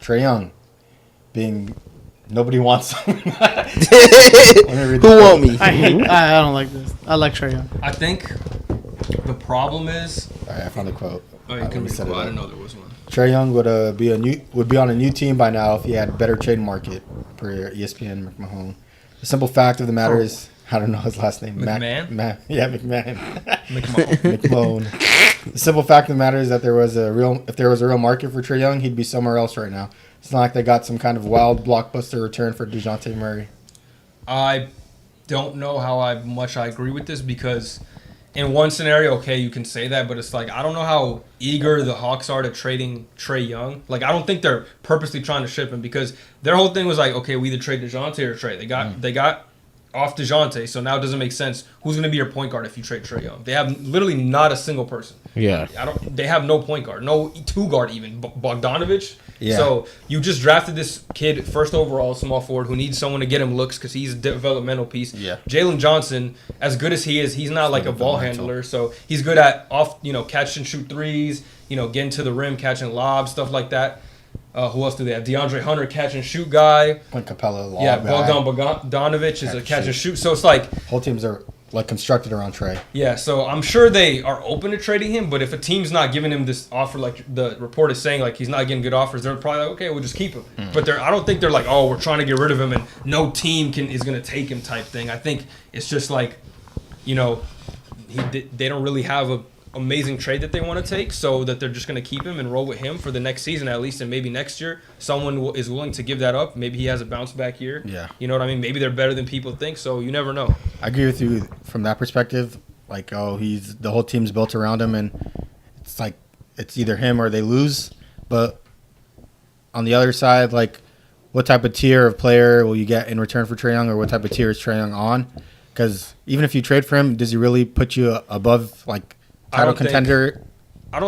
Trae Young being nobody wants him. Who want me? I don't like this. I like Trae Young. I think the problem is. All right, I found the quote. Oh, you can read it. I didn't know there was one. Trae Young would be on a new team by now if he had better trade market per ESPN McMahon. The simple fact of the matter is, I don't know his last name. McMahon? McMahon. McMahon. The simple fact of the matter is that if there was a real market for Trae Young, he'd be somewhere else right now. It's not like they got some kind of wild blockbuster return for DeJounte Murray. I don't know how much I agree with this because in one scenario, okay, you can say that, but it's like I don't know how eager the Hawks are to trading Trae Young. Like I don't think they're purposely trying to ship him because their whole thing was like, okay, we either trade DeJounte or Trae. They got off DeJounte, so now it doesn't make sense. Who's going to be your point guard if you trade Trae Young? They have literally not a single person. Yeah. They have no point guard, no two guard even. Bogdanovich. Yeah. So you just drafted this kid first overall, small forward, who needs someone to get him looks because he's a developmental piece. Yeah. Jalen Johnson, as good as he is, he's not like a ball handler. So he's good at catch and shoot threes, getting to the rim, catching lobs, stuff like that. Who else do they have? DeAndre Hunter, catch and shoot guy. Clint Capella, Bogdanovich is a catch and shoot. So it's like whole teams are like constructed around Trae. Yeah, so I'm sure they are open to trading him, but if a team's not giving him this offer, like the report is saying, like he's not getting good offers, they're probably like, okay, we'll just keep him. But I don't think they're like, oh, we're trying to get rid of him and no team is going to take him type thing. I think it's just like, they don't really have a amazing trade that they want to take, so that they're just going to keep him and roll with him for the next season at least, and maybe next year someone is willing to give that up. Maybe he has a bounce back year. Yeah, you know what I mean. Maybe they're better than people think, so you never know. I agree with you from that perspective. Like, the whole team's built around him, and it's like it's either him or they lose. But on the other side, like, what type of tier of player will you get in return for Trae Young, or what type of tier is Trae Young on? Because even if you trade for him, does he really put you above like title contender? I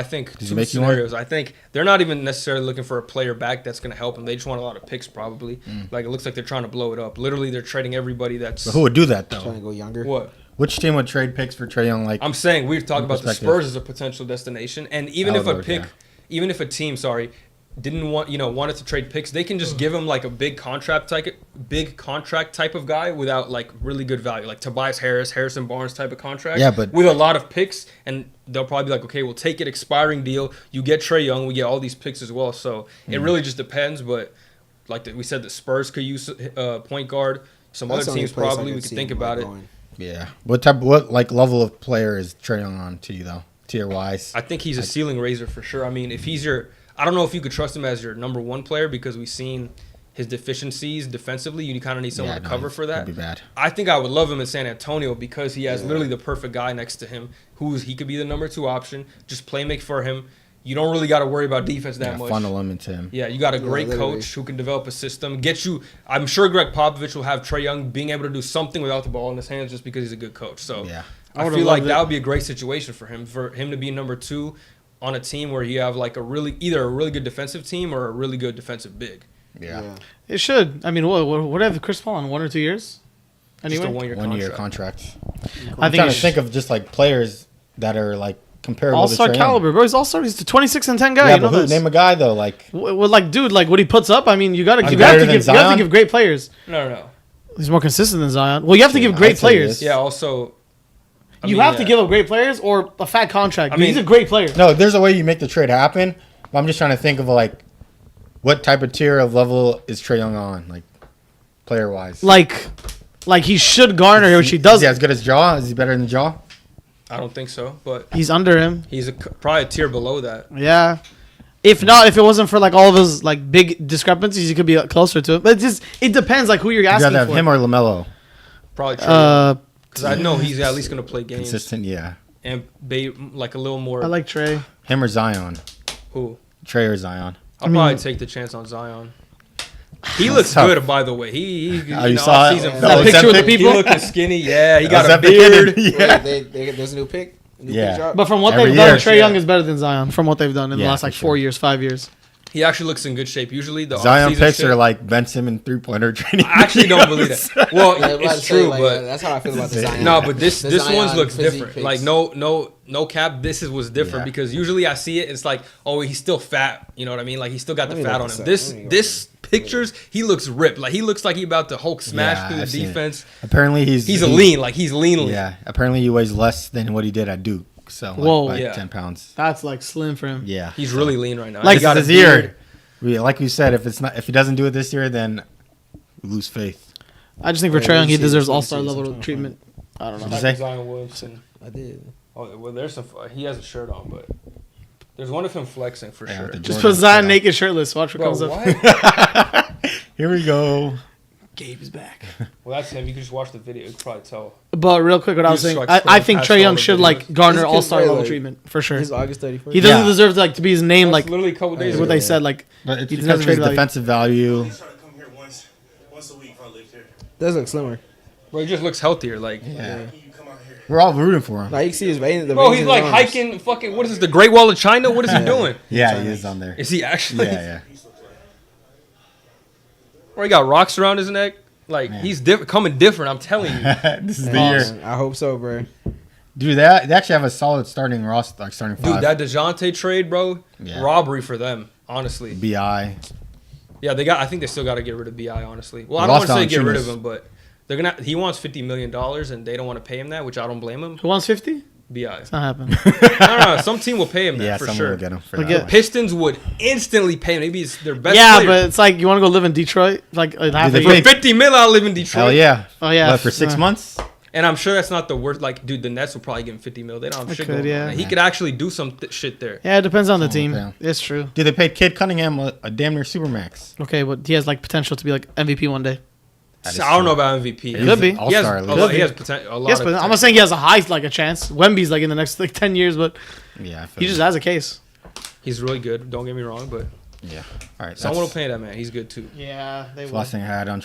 think two scenarios. I think they're not even necessarily looking for a player back that's going to help them. They just want a lot of picks probably. Like, it looks like they're trying to blow it up. Literally, they're trading everybody that's... But who would do that, though? Trying to go younger. What? Which team would trade picks for Trae Young? Like, I'm saying we've talked about the Spurs as a potential destination. And even if a team, didn't wanted to trade picks, they can just give him like a big contract type of guy without like really good value, like Tobias Harris, Harrison Barnes type of contract. Yeah, but with a lot of picks, and they'll probably be like, okay, we'll take it, expiring deal. You get Trae Young, we get all these picks as well. So it really just depends. But like we said, the Spurs could use point guard. Some other teams probably we could think about it. Yeah. What level of player is Trae Young on to you though, tier wise? I think he's a ceiling raiser for sure. I mean, if he's I don't know if you could trust him as your number one player because we've seen his deficiencies defensively. You kind of need someone to cover for that. That'd be bad. I think I would love him in San Antonio because he has literally the perfect guy next to him he could be the number 2 option. Just play make for him. You don't really got to worry about defense that much. Funnel him into him. Yeah, you got a great coach who can develop a system. I'm sure Greg Popovich will have Trae Young being able to do something without the ball in his hands just because he's a good coach. So I feel like that would be a great situation for him to be number 2 on a team where you have like either a really good defensive team or a really good defensive big. Yeah. It should. I mean, what have Chris Paul in 1 or 2 years? Anyway, just a 1 year contract. I'm trying to think of just like players that are like comparable. All-star to caliber, bro. He's all-star. He's the 26-10 guy. Yeah, you know but name a guy though. Like, well, like, dude, like what he puts up. I mean, you have to give great players. No. He's more consistent than Zion. Well, you have to give great players. Yeah. Also, you have to give up great players or a fat contract. He's a great player. No, there's a way you make the trade happen. But I'm just trying to think of like what type of tier of level is Trae Young on, like player wise. Like he should garner, which he doesn't. Is he as good as Ja? Is he better than Ja? I don't think so, but he's under him. He's probably a tier below that. Yeah. If it wasn't for like all of his like big discrepancies, he could be closer to it. But it depends like who you're asking for. You gotta have him or LaMelo. Probably Trae. Because I know he's at least going to play games. Consistent, yeah. And be like a little more. I like Trae. Him or Zion? Who? Trae or Zion? I'll probably take the chance on Zion. He looks good, by the way. He you saw that picture with the people? He looking skinny. Yeah, he got a beard. Yeah. There's a new pick. Yeah. But from what they've done, Trae Young is better than Zion from what they've done in the last like 4 years, 5 years. He actually looks in good shape. Usually the Zion off-season picks shit- are like Ben Simmons 3-pointer training. I actually don't believe that. Well, Yeah, I was about to it's say, true, like, but that's how I feel about the Zion. no, but this The one's Zion looks physique different. pics. Like no cap. This was different Yeah. because usually I see it. It's like, oh, he's still fat. You know what I mean? Like he still got the Let me fat look on him. this up. Let me go This pictures, he looks ripped. Like he looks like he about to Hulk smash Yeah, through the I've seen it. defense. Apparently He's a lean. Like he's lean. Yeah, apparently he weighs less than what he did at Duke. So like, Whoa. by Yeah. 10 pounds. That's like slim for him. Yeah, He's really lean right now. Like, He got this a is his beard. year. Like you said, if he doesn't do it this year, then we lose faith. I just think for Wait, Trae Young, let me he see deserves this, let me all-star see this. level I'm trying to treatment. I don't know. What'd you say? Zion Williamson. I did. Oh, well, there's some. He has a shirt on, but there's one of him flexing for Yeah, sure. with the Just Jordan put Zion shirt on. naked shirtless. Watch what Bro, comes up. what? Here we go. Gabe is back. Well, that's him. You can just watch the video. You can probably tell. But real quick, what I was He's, saying, like, I think past Trae all Young the should videos. like garner This kid all-star play, level like- treatment for sure. He's August 31st. He doesn't Yeah. deserve to like to be his name That's like literally a couple days is what ago. they said like. But it's He because doesn't of his trade value. defensive value. He's trying to come here once a week if I lived here. Does look slimmer. Bro, he just looks healthier. Like, Yeah, You come out here. we're all rooting for him. Like you can see his veins. The bro, veins he's in like his arms. hiking fucking. What is this? The Great Wall of China? What is he doing? Yeah, he is on there. Is he actually? Yeah. Peace looks like. Bro, he got rocks around his neck. Like Man. he's coming different. I'm telling you. This is the Man, year, I hope so, bro. dude. They actually have a solid starting roster, like starting Dude, five. that DeJounte trade, bro, Yeah. robbery for them. Honestly, Bi. yeah, they got. I think they still got to get rid of Bi. Honestly, well, They I don't want lost to say get rid of Valanciunas. him, but they're gonna. He wants $50 million, and they don't want to pay him that, which I don't blame him. Who wants 50? Bi. It's not happening. No, some team will pay him that Yeah, for someone sure. will get him for Like, that. yeah. one. Pistons would instantly pay him. Maybe it's their best Yeah, player. but it's like you want to go live in Detroit, like half they a For year. pay- 50 mil, I live in Detroit. Hell yeah. Oh yeah, What, for 6 months? And I'm sure that's not the worst. Like, dude, the Nets will probably give him 50 mil. They don't have They shit could, going yeah. on. He could actually do some shit there. Yeah, it depends on the Oh, team. okay. It's true. Dude, they paid Kid Cunningham a damn near supermax. Okay, but he has like potential to be like MVP one day. That is So I don't true. know about MVP. He's Could be. an He has, all-star a level. lot, he has potential. A lot Yes, of but I'm potential. not saying he has a high like a chance. Wemby's like in the next like 10 years, but Yeah, I feel he you. just has a case. He's really good. Don't get me wrong, but Yeah. All right. someone will That's pay that man. He's good too. Yeah, they the last thing I had on